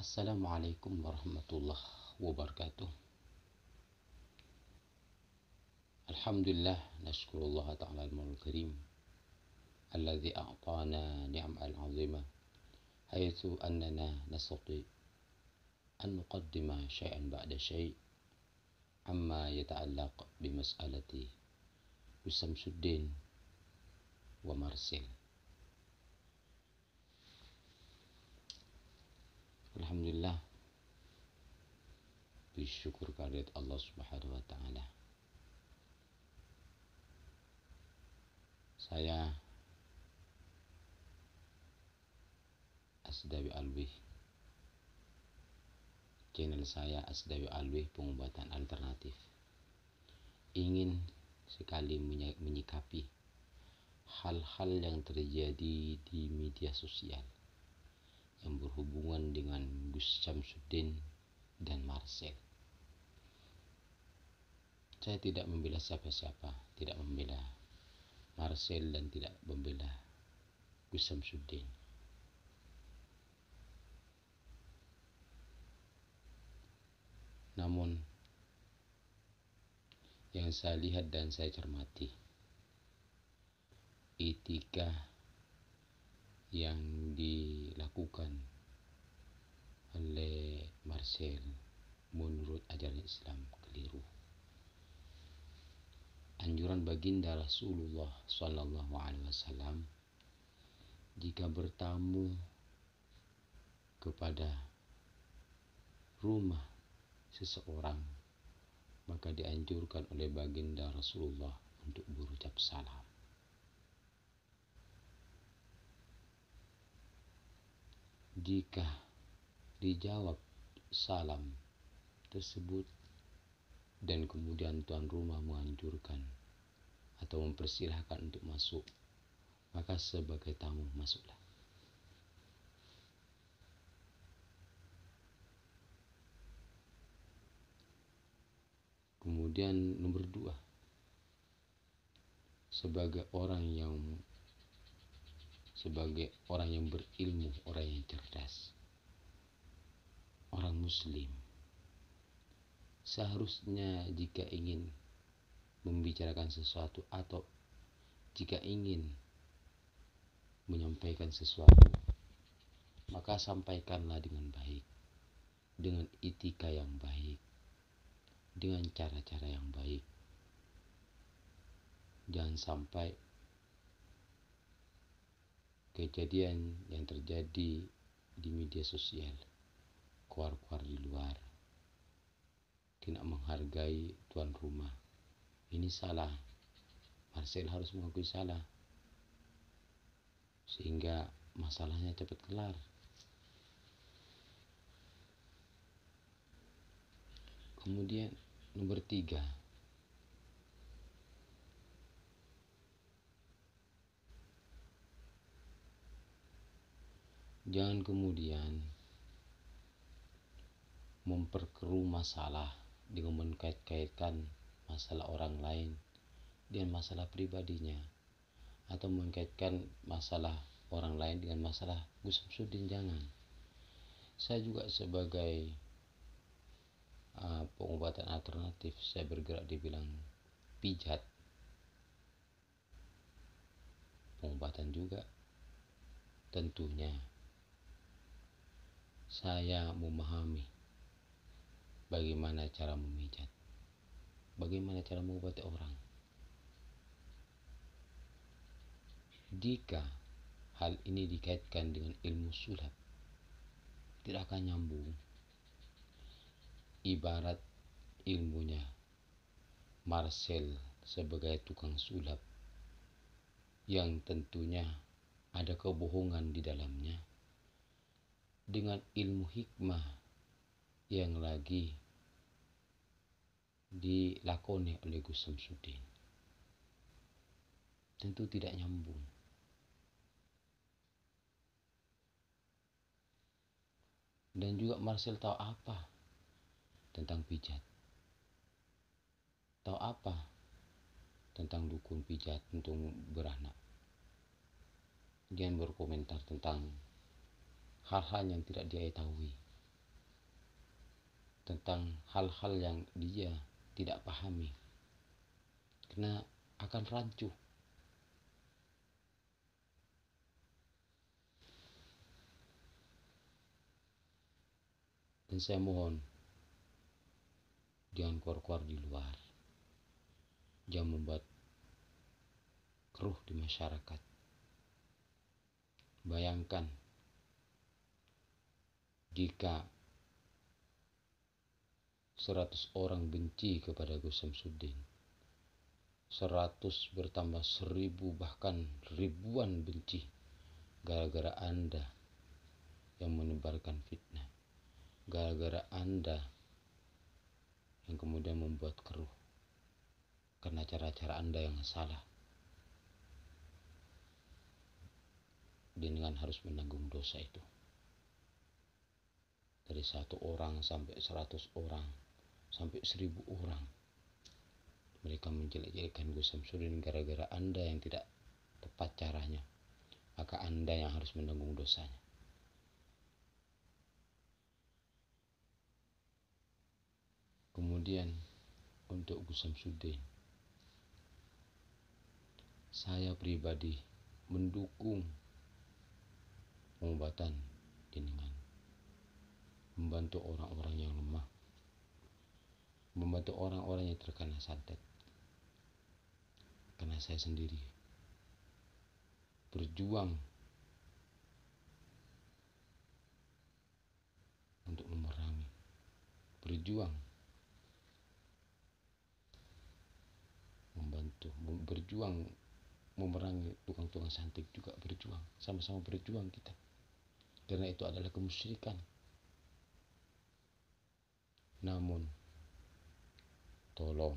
Assalamualaikum warahmatullahi wabarakatuh. Alhamdulillah, nashkurullah ta'ala al-mawlul karim alladhi a'tana ni'mal 'azimah haitsu annana nastati an nuqaddima syai'an ba'da syai' amma yata'allaq bimas'alati Syamsuddin wa Marsil. Alhamdulillah, bersyukur kehadirat Allah Subhanahu wa taala. Saya Asdawi Alwi. Channel saya Asdawi Alwi, pengobatan alternatif. Ingin sekali menyikapi hal-hal yang terjadi di media sosial yang berhubungan dengan Gus Syamsuddin dan Marsil. Saya tidak membela siapa-siapa, tidak membela Marsil dan tidak membela Gus Syamsuddin. Namun yang saya lihat dan saya cermati, etika yang dilakukan oleh Marsil menurut ajaran Islam keliru. Anjuran baginda Rasulullah Sallallahu Alaihi Wasallam, jika bertamu kepada rumah seseorang, maka dianjurkan oleh baginda Rasulullah untuk berucap salam. Jika dijawab salam tersebut dan kemudian tuan rumah menganjurkan atau mempersilahkan untuk masuk, maka sebagai tamu masuklah. Kemudian nomor 2, sebagai orang yang berilmu, orang yang cerdas, orang muslim, seharusnya jika ingin membicarakan sesuatu atau jika ingin menyampaikan sesuatu, maka sampaikanlah dengan baik, dengan etika yang baik, dengan cara-cara yang baik. Jangan sampai kejadian yang terjadi di media sosial, keluar-keluar di luar, tidak menghargai tuan rumah. Ini salah. Marsil harus mengakui salah, sehingga masalahnya cepat kelar. Kemudian nomor 3, jangan kemudian memperkeruh masalah dengan mengkait-kaitkan masalah orang lain dengan masalah pribadinya, atau mengkaitkan masalah orang lain dengan masalah Gus Syamsuddin. Jangan. Saya juga sebagai pengobatan alternatif, saya bergerak di bidang pijat, pengobatan juga. Tentunya saya memahami bagaimana cara memijat, bagaimana cara mengobati orang. Jika hal ini dikaitkan dengan ilmu sulap, tidak akan nyambung. Ibarat ilmunya Marsil sebagai tukang sulap yang tentunya ada kebohongan di dalamnya, dengan ilmu hikmah yang lagi dilakoni oleh Gus Syamsuddin, tentu tidak nyambung. Dan juga Marsil tahu apa tentang pijat, tahu apa tentang dukun pijat untuk beranak. Jangan berkomentar tentang hal-hal yang tidak dia ketahui. tentang hal-hal yang dia tidak pahami, karena akan rancu. Dan saya mohon, jangan keluar-keluar di luar, jangan membuat keruh di masyarakat. Bayangkan jika 100 orang benci kepada Gus Samsudin, 100 bertambah 1000 bahkan ribuan benci gara-gara Anda yang menebarkan fitnah, gara-gara Anda yang kemudian membuat keruh karena cara-cara Anda yang salah, dengan harus menanggung dosa itu. Dari 1 orang sampai 100 orang sampai 1000 orang, mereka menjelek-jelekkan Gus Samsudin gara-gara Anda yang tidak tepat caranya, maka Anda yang harus menanggung dosanya. Kemudian untuk Gus Samsudin, saya pribadi mendukung pengobatan jenengan, membantu orang-orang yang lemah, membantu orang-orang yang terkena santet. Karena saya sendiri berjuang untuk memerangi, berjuang membantu, berjuang memerangi tukang-tukang santet juga, berjuang, sama-sama berjuang kita. Karena itu adalah kemusyrikan. Namun tolong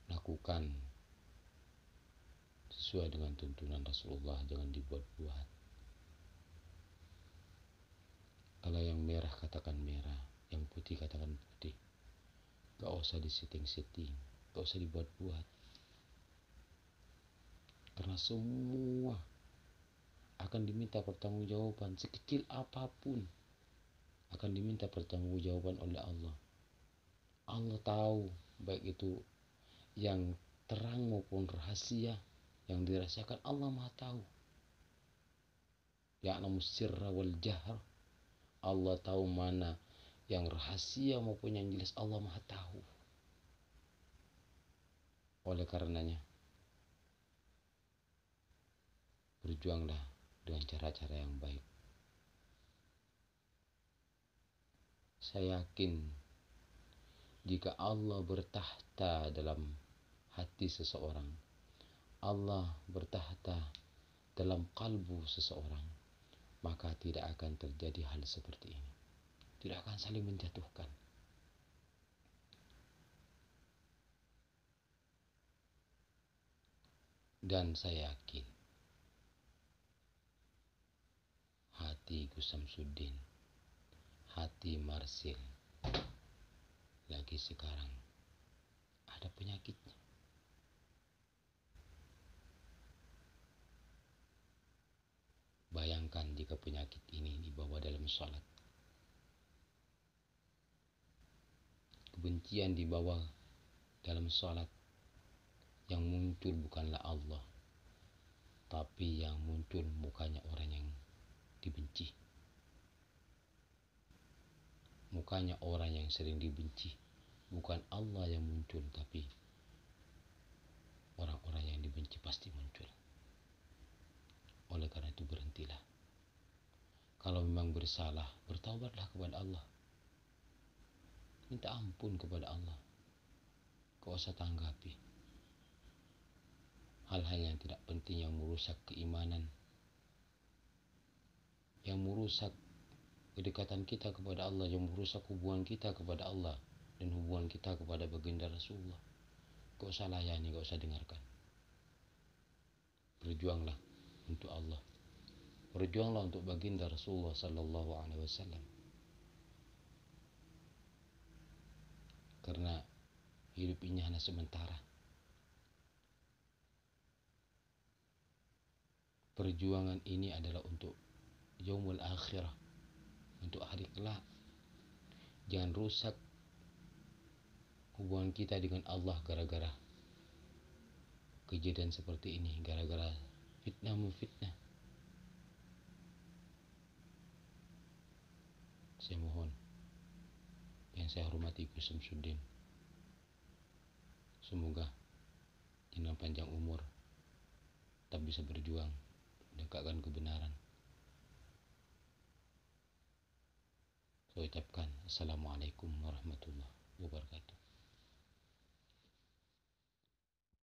lakukan sesuai dengan tuntunan Rasulullah, jangan dibuat-buat. Kalau yang merah katakan merah, yang putih katakan putih. Gak usah disetting-setting, gak usah dibuat-buat. Karena semua akan diminta pertanggungjawaban, sekecil apapun akan diminta pertanggungjawaban oleh Allah. Allah tahu, baik itu yang terang maupun rahasia yang dirahasiakan, Allah Maha tahu. Ya'lamu sirra wal jahr. Allah tahu mana yang rahasia maupun yang jelas, Allah Maha tahu. Oleh karenanya, berjuanglah dengan cara-cara yang baik. Saya yakin jika Allah bertahta dalam hati seseorang, Allah bertahta dalam kalbu seseorang, maka tidak akan terjadi hal seperti ini. Tidak akan saling menjatuhkan. Dan saya yakin hati Gus Samsudin, hati Marsil lagi sekarang ada penyakitnya. Bayangkan jika penyakit ini dibawa dalam sholat, kebencian dibawa dalam sholat, yang muncul bukanlah Allah, tapi yang muncul mukanya orang yang dibenci, mukanya orang yang sering dibenci. Bukan Allah yang muncul, tapi orang-orang yang dibenci pasti muncul. Oleh karena itu berhentilah. Kalau memang bersalah, bertaubatlah kepada Allah, minta ampun kepada Allah. Kau usah tanggapi hal-hal yang tidak penting, yang merusak keimanan, yang merusak kedekatan kita kepada Allah, yang merusak hubungan kita kepada Allah dan hubungan kita kepada baginda Rasulullah. Gak usah layani, gak usah dengarkan. Berjuanglah untuk Allah, berjuanglah untuk baginda Rasulullah Sallallahu Alaihi Wasallam. Karena hidup ini hanya sementara. Perjuangan ini adalah untuk yaumul akhirah, untuk hari kelak. Jangan rusak hubungan kita dengan Allah gara-gara kejadian seperti ini, gara-gara fitnah memfitnah. Saya mohon, yang saya hormati Gus Samsudin, semoga dengan panjang umur tetap bisa berjuang menegakkan kebenaran. Saya ucapkan Assalamualaikum warahmatullahi wabarakatuh.